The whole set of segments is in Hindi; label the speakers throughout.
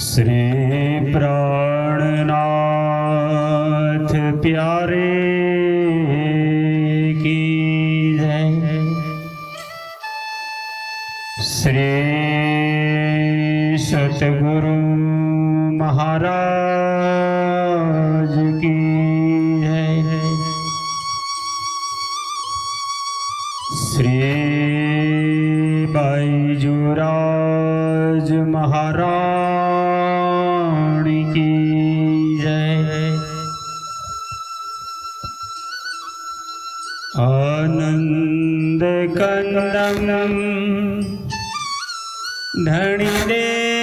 Speaker 1: श्री प्राणनाथ प्यारे की जय। श्री सतगुरु महाराज की जय। श्री बाईजूराज महारानी की जय। आनंद कंदम धनिदेव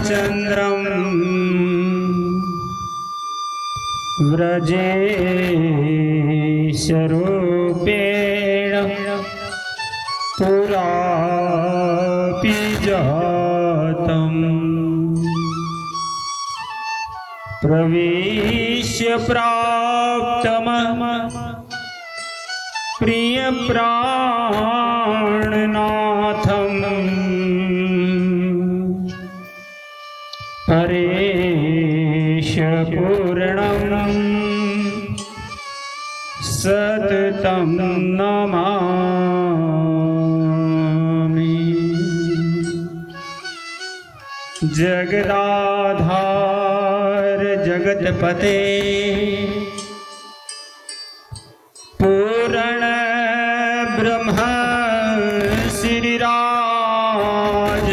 Speaker 1: चंद्रम व्रजेश रूपेण पुरापि जातम् प्रवेश्य प्राप्तम् प्रिय प्राणनाथम् परेश पूर्णम् सततं नमामि। जगदाधार जगतपते पूर्ण ब्रह्म श्रीराज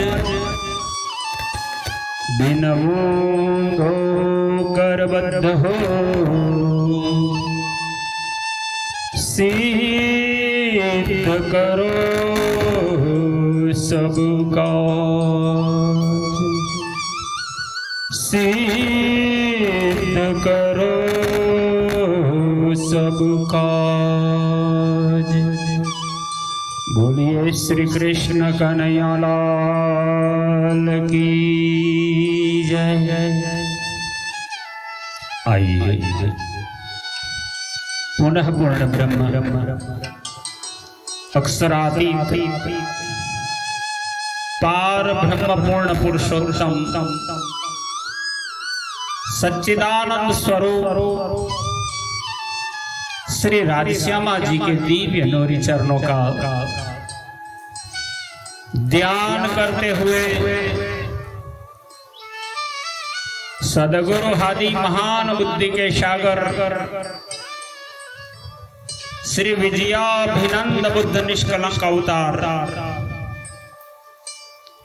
Speaker 1: बिनवो करबद्ध हो सिद्ध करो सबका सिद्ध करो सबका। बोलिए श्री कृष्ण कन्हैया लाल की जय। आइए पुनः पूर्ण ब्रह्म अक्षरातीत पार ब्रह्म पूर्ण पुरुषोत्तम सच्चिदानंद स्वरूप श्री राधेश्यामा जी के दिव्य नूरी चरणों का ध्यान करते हुए सदगुरु हादी महान बुद्धि के सागर श्री विजयाभिनंद बुद्ध निष्कलंक अवतार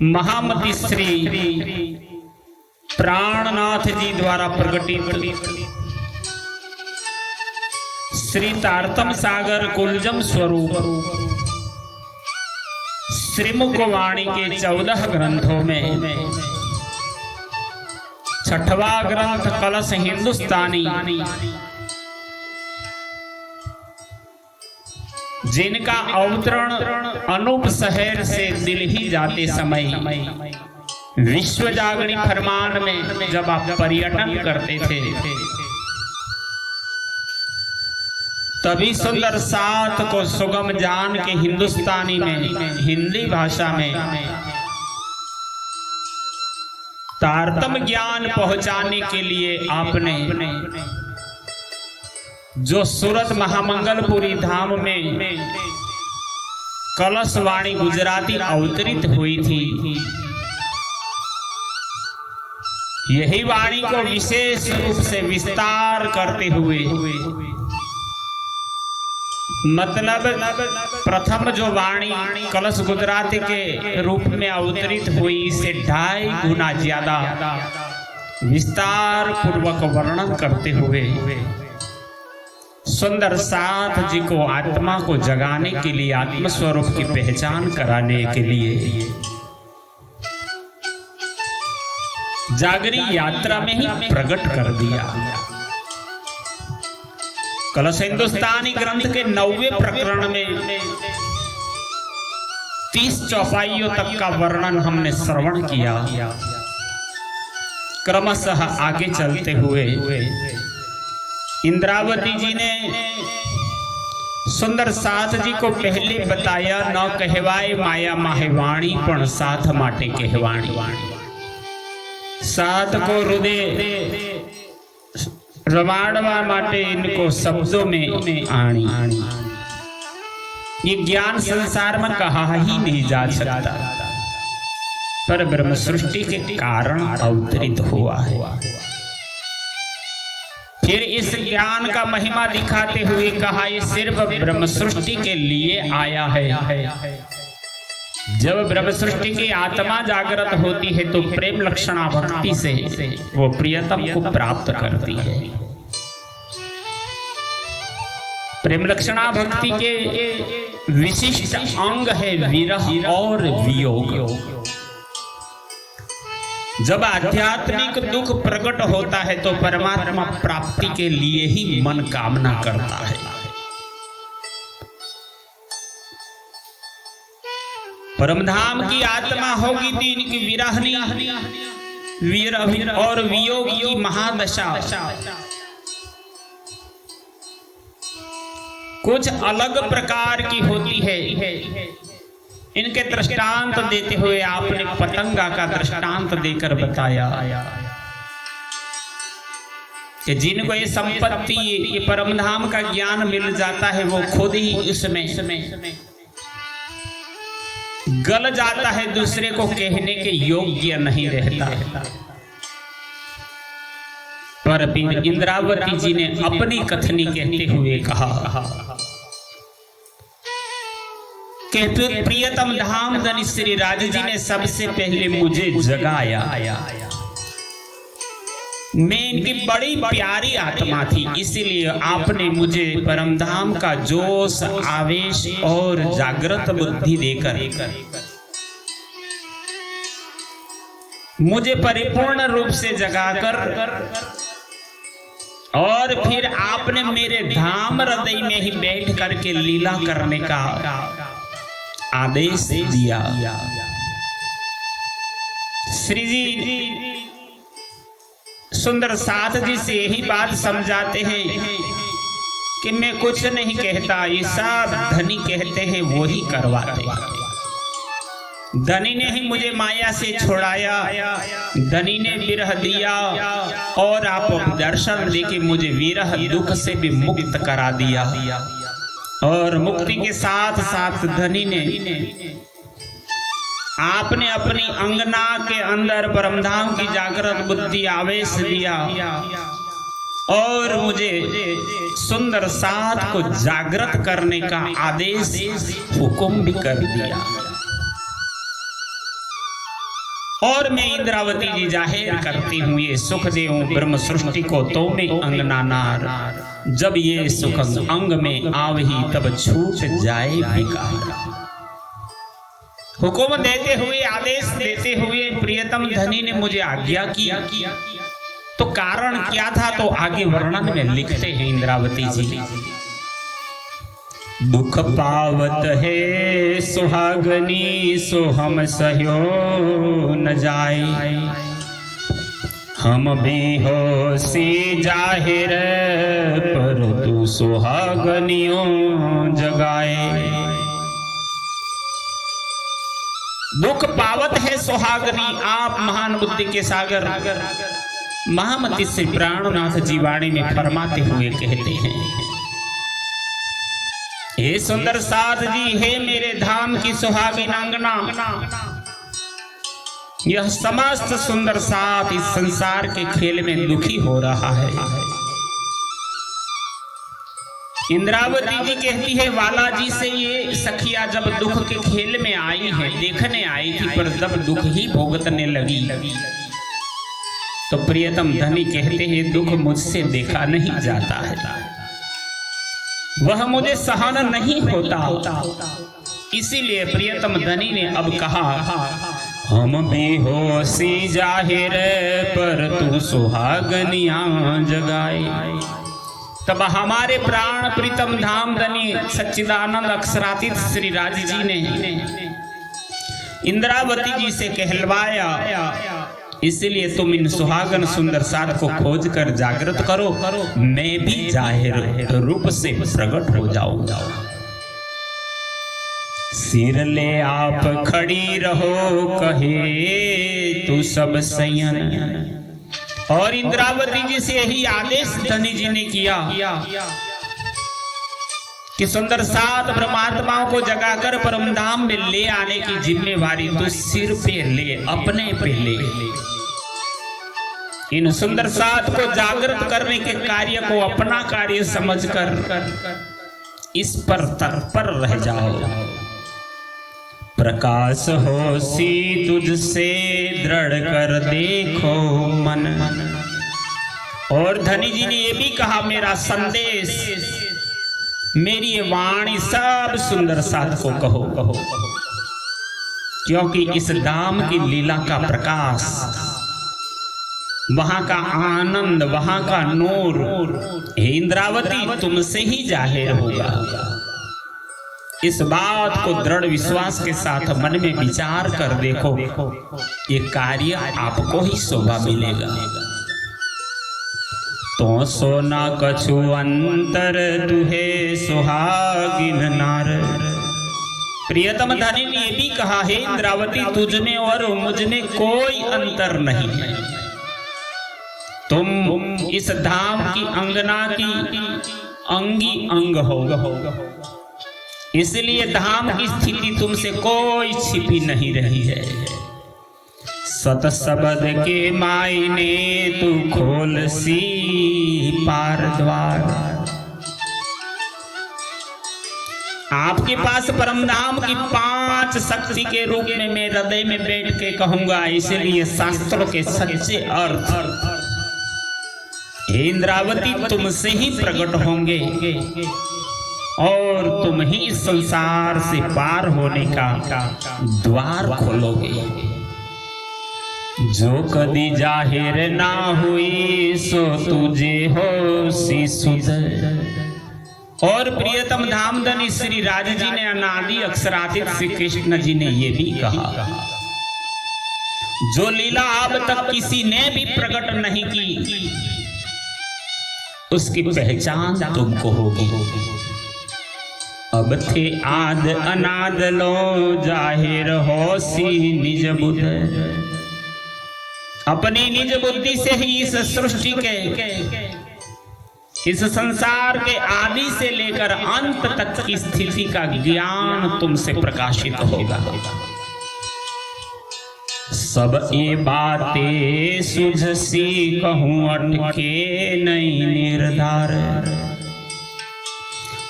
Speaker 1: महामती श्री प्राणनाथ जी द्वारा प्रकटित श्री तारतम सागर कुलजम स्वरूप श्रीमुखवाणी के 14 ग्रंथों में छठवा ग्रंथ कलश हिंदुस्तानी जिनका अवतरण अनूप शहर से दिल्ली जाते समय विश्व जागरण फरमान में जब आप पर्यटन करते थे तभी सुंदर साथ को सुगम जान के हिंदुस्तानी में हिंदी भाषा में तारतम ज्ञान पहुंचाने के लिए आपने जो सूरत महामंगलपुरी धाम में कलश वाणी गुजराती अवतरित हुई थी, यही वाणी को विशेष रूप से विस्तार करते हुए मतलब प्रथम जो वाणी कलश गुजराती के रूप में अवतरित हुई इसे 2.5 गुना ज्यादा विस्तार पूर्वक वर्णन करते हुए सुंदर साथ जी को आत्मा को जगाने के लिए आत्म स्वरूप की पहचान कराने के लिए जागरी यात्रा में ही प्रकट कर दिया। कलश हिंदुस्तानी ग्रंथ के 9वें प्रकरण में 30 चौपाइयों तक का वर्णन हमने श्रवण किया। क्रमशः आगे चलते हुए इंद्रावती जी ने सुंदर साथ जी को पहले बताया, न कहवाए माया माहेवाणी पण साथ माटे कहवाणी। सात को हृदय रमाड़वा माटे इनको शब्दों में आणी। ये ज्ञान संसार में कहा ही नहीं जा सकता, पर ब्रह्म सृष्टि के कारण अवतरित हुआ है। फिर इस ज्ञान का महिमा दिखाते हुए कहा ये सिर्फ ब्रह्म सृष्टि के लिए आया है। जब ब्रह्म सृष्टि की आत्मा जागृत होती है तो प्रेम लक्षणा भक्ति से वो प्रियतम को प्राप्त करती है। प्रेम लक्षणा भक्ति के विशिष्ट अंग है विरह और वियोग। जब आध्यात्मिक दुख प्रकट होता है तो परमात्मा प्राप्ति के लिए ही मन कामना करता है। परमधाम की आत्मा होगी तो इनकी विरह और वियोग की महादशा कुछ अलग प्रकार की होती है। इनके दृष्टांत देते हुए आपने पतंगा का दृष्टांत देकर बताया कि जिनको ये संपत्ति ये परमधाम का ज्ञान मिल जाता है वो खुद ही उसमें गल जाता है, दूसरे को कहने के योग्य नहीं रहता। पर इंद्रावती जी ने अपनी कथनी कहते हुए कहा कि प्रियतम धाम धनी श्री राज जी ने सबसे पहले मुझे जगाया। मैं इनकी बड़ी प्यारी आत्मा थी, इसीलिए आपने मुझे परमधाम का जोश आवेश और जागृत बुद्धि देकर मुझे परिपूर्ण रूप से जगाकर और फिर आपने मेरे धाम हृदय में ही बैठ करके लीला करने का आदेश दिया। श्री जी सुंदर साथ जी से यही बात समझाते हैं कि मैं कुछ नहीं कहता, ये सब धनी कहते हैं वो ही करवाते। धनी ने ही मुझे माया से छुड़ाया, धनी ने विरह दिया और आप दर्शन देके मुझे विरह दुख से भी मुक्त करा दिया। और मुक्ति के साथ साथ धनी ने आपने अपनी अंगना के अंदर परमधाम की जागृत बुद्धि आवेश दिया और मुझे सुंदर साथ को जागृत करने का आदेश हुक्म भी कर दिया। और मैं इंद्रावती जी जाहिर करती हूँ ये सुख देऊं ब्रह्म सृष्टि को तो में अंगना नार, जब ये सुख अंग में आवही तब छूट जाए विकार। हुक्म देते हुए आदेश देते हुए प्रियतम धनी ने मुझे आज्ञा की, तो कारण क्या था तो आगे वर्णन में लिखते हैं इंद्रावती जी। दुख पावत है सुहागनी सो हम सहयो न जाए, हम बेहोशी जाहिर पर तू सुहागनियों जगाए। दुख पावत है सुहागनी, आप महान बुद्धि के सागर महामती श्री प्राणनाथ जी वाणी में फरमाते हुए कहते हैं, हे सुंदर साथ जी, हे मेरे धाम की सुहागिन अंगना, यह समस्त सुंदर साथ इस संसार के खेल में दुखी हो रहा है। इंद्रावती जी कहती है वाला जी से ये सखिया जब दुख के खेल में आई है, देखने आई थी, पर जब दुख ही भोगतने लगी तो प्रियतम धनी कहते हैं दुख मुझसे देखा नहीं जाता है, वह मुझे सहन नहीं होता। इसीलिए प्रियतम धनी ने अब कहा, हम बेहोशी जाहिर पर तू सुहागनियां जगाए। तब हमारे प्राण प्रीतम धाम धनी सच्चिदानंद अक्षरातीत श्री राज जी ने इंद्रावती जी से कहलवाया, इसलिए तुम इन सुहागन सुंदर साथ को खोज कर जागृत करो, मैं भी जाहिर रूप से प्रकट हो जाऊं। सिर ले आप खड़ी रहो कहे तू सब सयन। और इंद्रावती जी से यही आदेश धनी जी ने किया कि सुंदर सात परमात्माओं को जगाकर परमधाम में ले आने की जिम्मेवारी तो सिर पे ले, अपने पे ले। इन सुंदर सात को जागृत करने के कार्य को अपना कार्य समझकर इस पर तत्पर रह जाओ। प्रकाश हो सी तुझसे दृढ़ कर देखो मन। और धनी जी ने ये भी कहा मेरा संदेश, मेरी ये वाणी सब सुंदर सात को कहो, क्योंकि इस धाम की लीला का प्रकाश, वहां का आनंद, वहां का नूर हे इंद्रावती तुमसे ही जाहिर होगा। इस बात को दृढ़ विश्वास के साथ मन में विचार कर देखो, ये कार्य आपको ही शोभा मिलेगा। तो सोना कछु अंतर दुहे सुहागिन नार। प्रियतम धनी ने ये भी कहा है इंद्रावती तुझ में और मुझ में कोई अंतर नहीं है। तुम इस धाम की अंगना की अंगी अंग हो, इसलिए धाम की स्थिति तुमसे कोई छिपी नहीं रही है। सत शब्द के मायने तू खोल सी पार द्वार। आपके पास परमधाम की 5 शक्ति के रूप में मैं हृदय में बैठ के कहूंगा, इसलिए शास्त्रों के सच्चे अर्थ इंद्रावती तुमसे ही प्रकट होंगे और तुम ही इस संसार से पार होने का द्वार खोलोगे। जो कदी जाहिर ना हुई सो तुझे हो सी सुध। और प्रियतम धामधनी श्री राज जी ने अनादि अक्षरातीत श्री कृष्ण जी ने ये भी कहा, जो लीला अब तक किसी ने भी प्रकट नहीं की उसकी पहचान तुमको होगी। अब थे आद अनाद लो जाहिर हो सी निज बुद्ध। अपनी निज बुद्धि से ही इस सृष्टि के, इस संसार के आदि से लेकर अंत तक की स्थिति का ज्ञान तुमसे प्रकाशित होगा। सब ये बातें सुझ सी कहूं अटके नहीं निर्धार।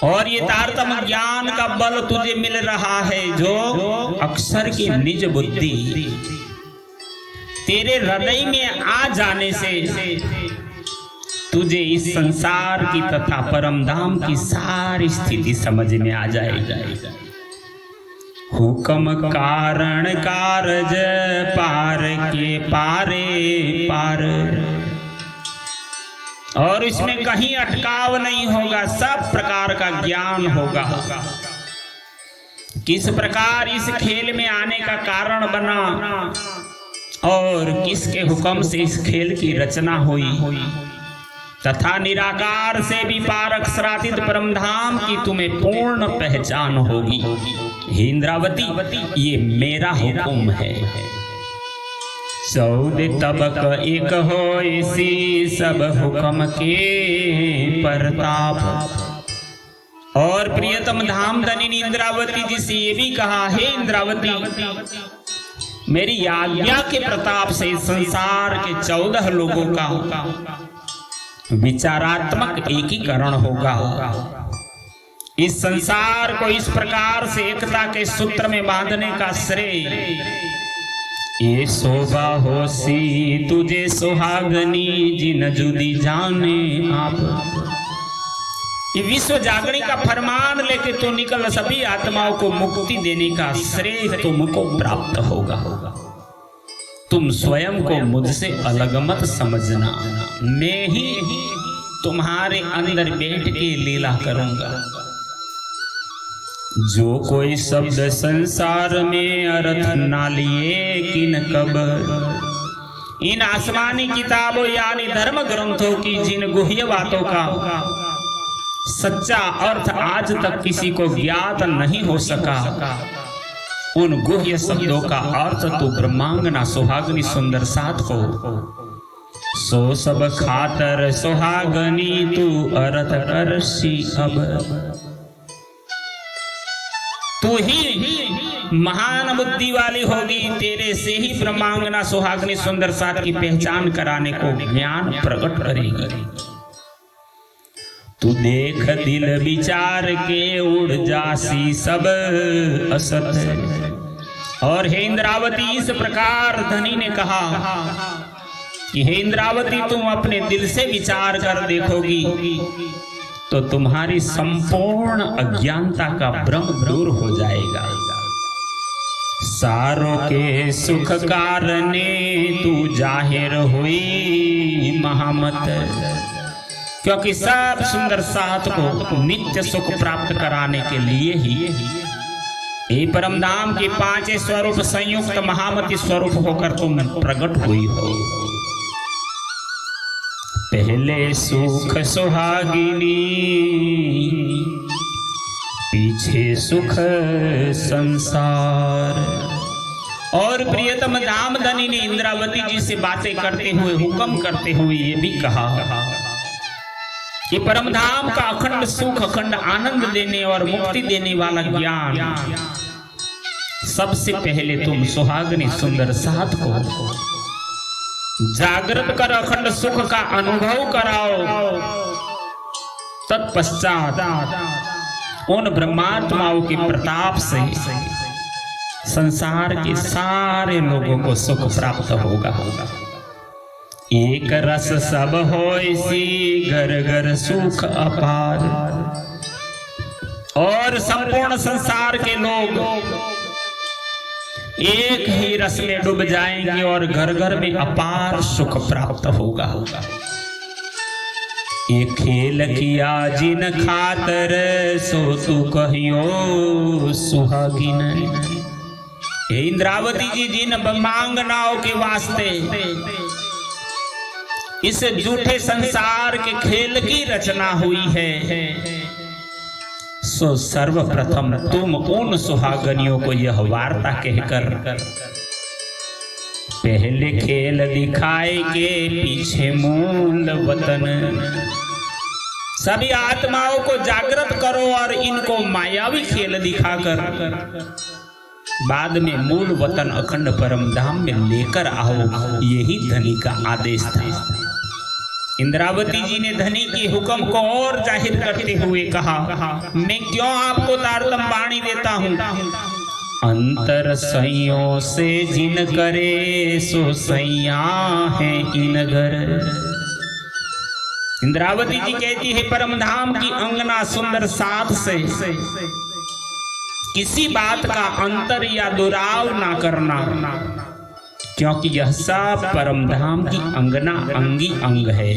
Speaker 1: और ये तारतम ज्ञान का बल तुझे मिल रहा है जो अक्षर की निज बुद्धि तेरे हृदय में आ जाने से तुझे इस संसार की तथा परमधाम की सारी स्थिति समझ में आ जाएगी। हुक्म कारण कारज पार के पारे पार। और इसमें कहीं अटकाव नहीं होगा, सब प्रकार का ज्ञान होगा। किस प्रकार इस खेल में आने का कारण बना और किसके हुक्म से इस खेल की रचना हुई, तथा निराकार से भी पार अक्षरातीत परमधाम की तुम्हें पूर्ण पहचान होगी। हे इंद्रावती ये मेरा हुक्म है। 14 तबक एक हो इसी सब हुक्म के प्रताप। और प्रियतम धामधनी इंद्रावती जी से ये भी कहा, हे इंद्रावती मेरी आज्ञा के प्रताप से संसार के 14 लोगों का विचारात्मक एकीकरण होगा। इस संसार को इस प्रकार से एकता के सूत्र में बांधने का श्रेय ये शोभा हो सी तुझे सुहागनी जिन जुदी जाने आप। ये विश्व जागरण का फरमान लेके तो निकल सभी आत्माओं को मुक्ति देने का श्रेय तुमको प्राप्त होगा। तुम स्वयं को मुझसे अलग मत समझना, मैं ही तुम्हारे अंदर बैठ के लीला करूंगा। जो कोई शब्द संसार में अर्थ ना लिए किन कब। इन आसमानी किताबों यानी धर्म ग्रंथों की जिन गुह्य बातों का सच्चा अर्थ आज तक किसी को ज्ञात नहीं हो सका। उन गुह्य शब्दों का अर्थ तो ब्रह्मांगना सुहागनी सुंदर साथ को, सो सब खातर सुहागनी तू अर्थ करसी अब। तू ही महान बुद्धि वाली होगी, तेरे से ही ब्रह्मांगना सुहागनी सुंदर साथ की पहचान कराने को ज्ञान प्रकट करेगी। तू देख दिल विचार के उड़ जासी सब असत। और हे इंद्रावती, इस प्रकार धनी ने कहा कि हे इंद्रावती, तुम अपने दिल से विचार कर देखोगी तो तुम्हारी संपूर्ण अज्ञानता का भ्रम दूर हो जाएगा। सारों के सुख कारणे तू जाहिर हुई महामत, क्योंकि सब सुंदर साथ को नित्य सुख प्राप्त कराने के लिए ही ये परम धाम के पांचों स्वरूप संयुक्त महामती स्वरूप होकर तुम प्रकट हुई हो। पहले सुख सुहागिनी, पीछे सुख संसार। और प्रियतम धामधनी ने इंद्रावती जी से बातें करते हुए, हुक्म करते हुए ये भी कहा कि परम धाम का अखंड सुख, अखंड आनंद देने और मुक्ति देने वाला ज्ञान सबसे पहले तुम सुहागनी सुंदर साथ को जागृत कर अखंड सुख का अनुभव कराओ। तत्पश्चात उन ब्रह्मात्माओं के प्रताप से संसार के सारे लोगों को सुख प्राप्त होगा। एक रस सब होय सी घर घर सुख अपार। और संपूर्ण संसार के लोग एक ही रस में डूब जाएंगे और घर घर में अपार सुख प्राप्त होगा। ये खेल किया जिन खातर सो तू कहियो सुहागिन। इंद्रावती जी, जिन ब्रह्मांगनाओं के वास्ते इस झूठे संसार के खेल की रचना हुई है, सो सर्वप्रथम तुम उन सुहागनियों को यह वार्ता कहकर पहले खेल दिखाए के पीछे मूल वतन। सभी आत्माओं को जागृत करो और इनको मायावी खेल दिखाकर बाद में मूल वतन अखंड परम धाम में लेकर आओ। यही धनी का आदेश था। इंद्रावती जी ने धनी की हुक्म को और जाहिर करते हुए कहा, मैं क्यों आपको तारतम वाणी देता हूँ। अंतर सैयों से जिन करे सो सैया है इन घर। इंद्रावती जी कहती है, परम धाम की अंगना सुंदर साथ से किसी बात का अंतर या दुराव ना करना, क्योंकि यह सब परम धाम की अंगना अंगी अंग है।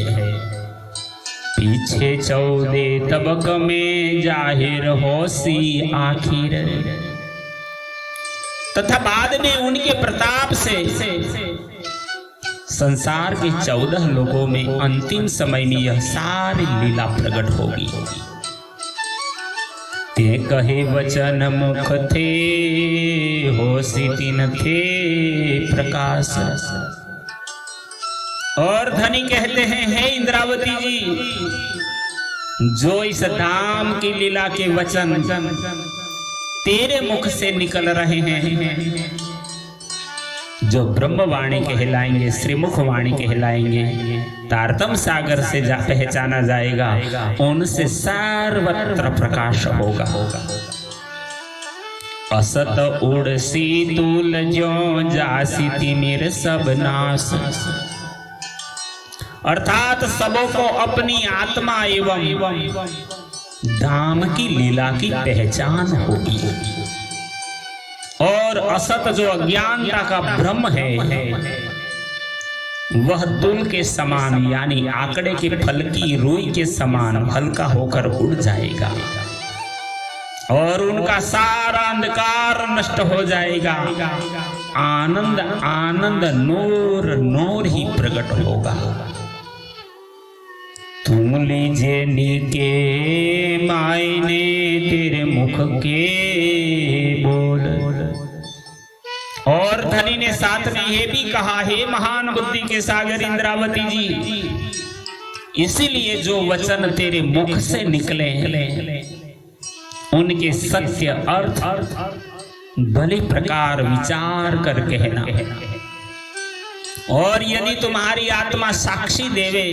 Speaker 1: पीछे 14 तबक में जाहिर होसी आखिर, तथा बाद में उनके प्रताप से संसार के 14 लोगों में अंतिम समय में यह सारी लीला प्रकट होगी। ते कहे वचन मुख थे होसी तीन थे प्रकाश। और धनी कहते हैं, हे इंद्रावती जी, जो इस धाम की लीला के वचन तेरे मुख से निकल रहे हैं, जो ब्रह्मवाणी कहलाएंगे, श्रीमुख वाणी कहलाएंगे, तारतम सागर से पहचाना जाएगा, उनसे सर्वत्र प्रकाश होगा। असत उड़सी तूल जो जासी तिमिर सब नाश। अर्थात सबों को अपनी आत्मा एवं धाम की लीला की पहचान होगी। और असत जो अज्ञानता का भ्रम है, वह तुल के समान यानी आंकड़े के फल की रुई के समान हल्का होकर उड़ जाएगा और उनका सारा अंधकार नष्ट हो जाएगा। आनंद आनंद नूर नूर ही प्रकट होगा। तुम लीजे नीके मायने तेरे मुख के बोल। और धनी ने साथ में ये भी कहा, हे महान बुद्धि के सागर इंद्रावती जी, इसीलिए जो वचन तेरे मुख से निकले उनके सत्य अर्थ भली प्रकार विचार कर कहना। और यदि तुम्हारी आत्मा साक्षी देवे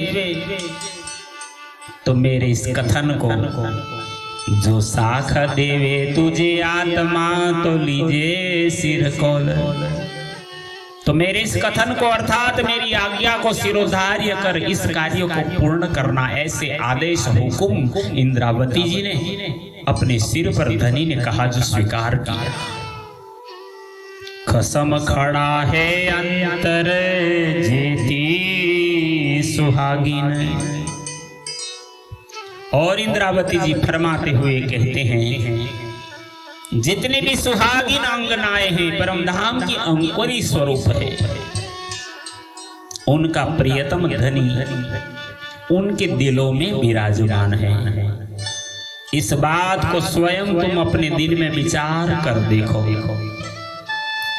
Speaker 1: तो मेरे इस कथन को, जो साख देवे तुझे आत्मा तो लीजे सिर खोल, तो मेरे इस कथन को अर्थात मेरी आज्ञा को सिरोधार्य कर इस कार्य को पूर्ण करना, ऐसे आदेश हुकुम इंद्रावती जी ने अपने सिर पर धनी ने कहा, जो स्वीकार किया। खसम खड़ा है अंतर जेती सुहागिन। और इंद्रावती जी फरमाते हुए कहते हैं, जितने भी सुहागिन अंगनाएं हैं परमधाम की अंकुरी स्वरूप है, उनका प्रियतम धनी उनके दिलों में विराजमान है। इस बात को स्वयं तुम अपने दिल में विचार कर देखो।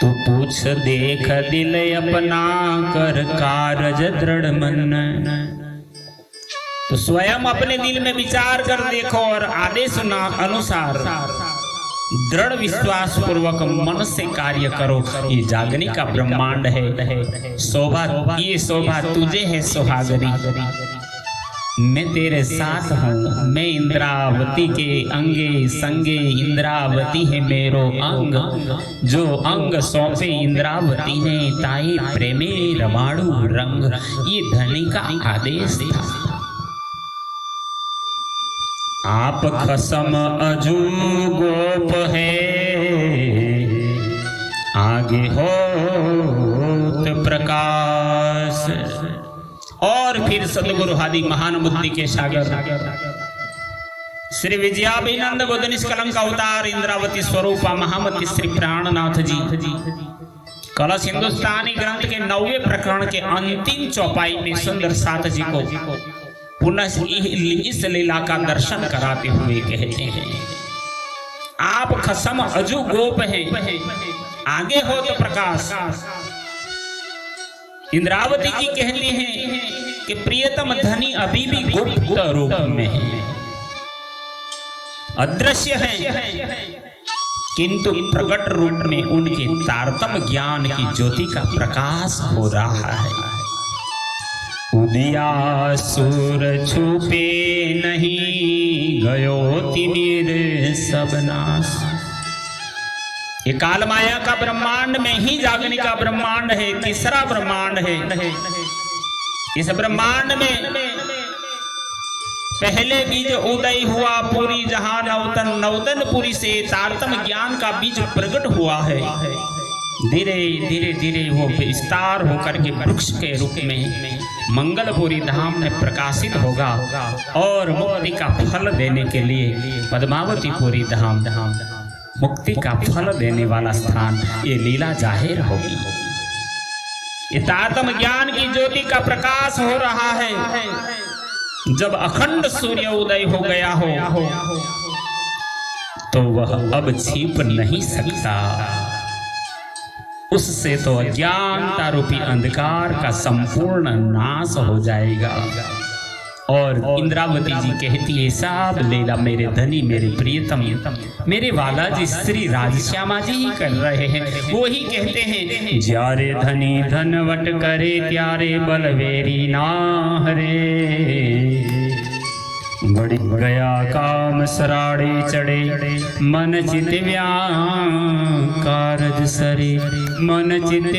Speaker 1: तू पूछ देख दिल अपना कर कारज दृढ़ मन। तो स्वयं अपने दिल में विचार कर देखो और आदेश अनुसार दृढ़ विश्वास पूर्वक मन से कार्य करो। ये जागने का ब्रह्मांड है, शोभा, ये शोभा तुझे है सुहागनी। मैं तेरे साथ हूँ, मैं इंद्रावती के अंगे संगे, इंद्रावती है मेरो अंग, जो अंग सौंपे इंद्रावती ने ताई प्रेमे रमाड़ू रंग। ये धनी का आदेश था। आप खसम अजू गोप है, आगे होत प्रकाश। और फिर सदगुरु आदि महान बुद्धि के सागर श्री विजयाभिनंद बुद्ध निष्कलंक अवतार इंद्रावती स्वरूपा महामती श्री प्राणनाथ जी कलश हिंदुस्तानी ग्रंथ के 9वें प्रकरण के अंतिम चौपाई में सुंदर साथ जी को पुनः इस लीला का दर्शन कराते हुए कहते हैं, आप खसम अजू गोप हैं, आगे हो तो प्रकाश। इंद्रावती जी कहती हैं कि प्रियतम धनी अभी भी गुप्त रूप में है, अदृश्य है, किंतु प्रकट रूप में उनके तारतम ज्ञान की ज्योति का प्रकाश हो रहा है। उदिया सुर छुपे नहीं, गयो तिमिर सब नाश। ये काल माया का ब्रह्मांड में ही जागने का ब्रह्मांड है, तीसरा ब्रह्मांड है। इस ब्रह्मांड में पहले बीज उदय हुआ पूरी जहां नवतन, नवतनपुरी से तारतम ज्ञान का बीज प्रकट हुआ है। धीरे धीरे धीरे वो विस्तार होकर के वृक्ष के रूप में मंगलपुरी धाम में प्रकाशित होगा और मुक्ति का फल देने के लिए पद्मावतीपुरी धाम मुक्ति का फल देने वाला स्थान, ये लीला जाहिर होगी। ये तारतम ज्ञान की ज्योति का प्रकाश हो रहा है। जब अखंड सूर्य उदय हो गया हो तो वह अब छिप नहीं सकता। उससे तो अज्ञानता रूपी अंधकार का संपूर्ण नाश हो जाएगा। और इंद्रावती जी कहती है, सब लीला मेरे धनी, मेरे प्रियतम, मेरे वाला जी श्री राजश्यामा जी ही कर रहे हैं। वो ही कहते हैं, ज्यारे धनी धनवट करे त्यारे बलवेरी ना हरे। बढ़ गया काम सराड़े चढ़े, मन चित कारज सरे, मन चित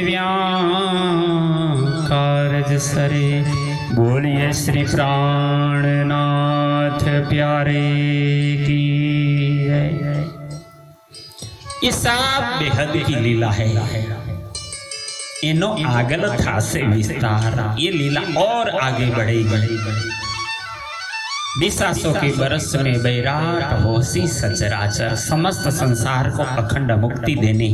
Speaker 1: कारज सरे। बोलिए श्री प्राणनाथ प्यारे की। ये सब बेहद की लीला है। इनो आगल था से विस्तार, ये लीला और आगे बढ़ेगी। 20 के बरस में बैराट होसी सचराचर, समस्त संसार को अखंड मुक्ति देने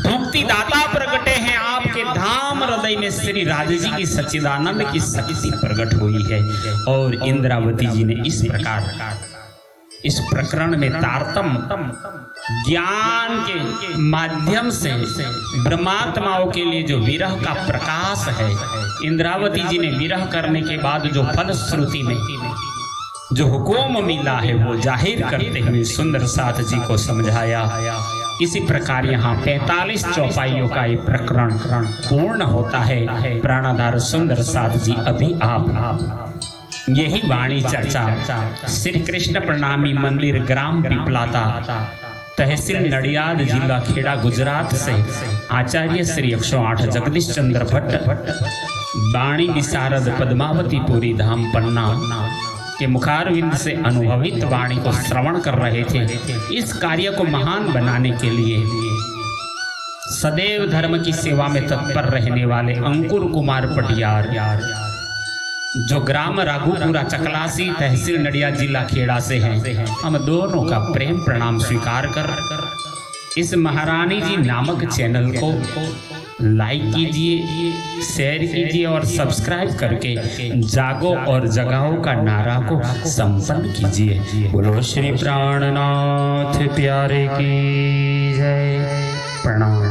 Speaker 1: मुक्तिदाता प्रगटे हैं आपके धाम हृदय में श्री राधे जी की सच्चिदानंद की शक्ति प्रकट हुई है। और इंद्रावती जी ने इस प्रकार इस प्रकरण में तारतम ज्ञान के माध्यम से ब्रह्मात्माओं के लिए जो विरह का प्रकाश है, इंद्रावती जी ने विरह करने के बाद जो फलश्रुति में जो हुक्म मिला है वो जाहिर करते हुए सुंदर साथ जी को समझाया। इसी प्रकार यहाँ 45 चौपाइयों का ये प्रकरण पूर्ण होता है। प्राणाधार सुंदर साथ जी अभी आप यही वाणी चर्चा श्री कृष्ण प्रणामी मंदिर ग्राम पिपलाता तहसील नडियाद जिला खेड़ा गुजरात से आचार्य श्री 108 जगदीश चंद्र भट्ट वाणी विशारद पद्मावती पुरी धाम पन्ना के मुखारविंद से अनुभवित वाणी को श्रवण कर रहे थे। इस कार्य को महान बनाने के लिए सदैव धर्म की सेवा में तत्पर रहने वाले अंकुर कुमार पटियार जो ग्राम राघुपुरा चकलासी तहसील नडिया जिला खेड़ा से हैं, हम दोनों का प्रेम प्रणाम स्वीकार कर इस महारानी जी नामक चैनल को लाइक कीजिए, शेयर कीजिए और सब्सक्राइब करके जागो और जगाओ का नारा को संपन्न कीजिए। बोलो श्री प्राणनाथ प्यारे की जय। प्रणाम।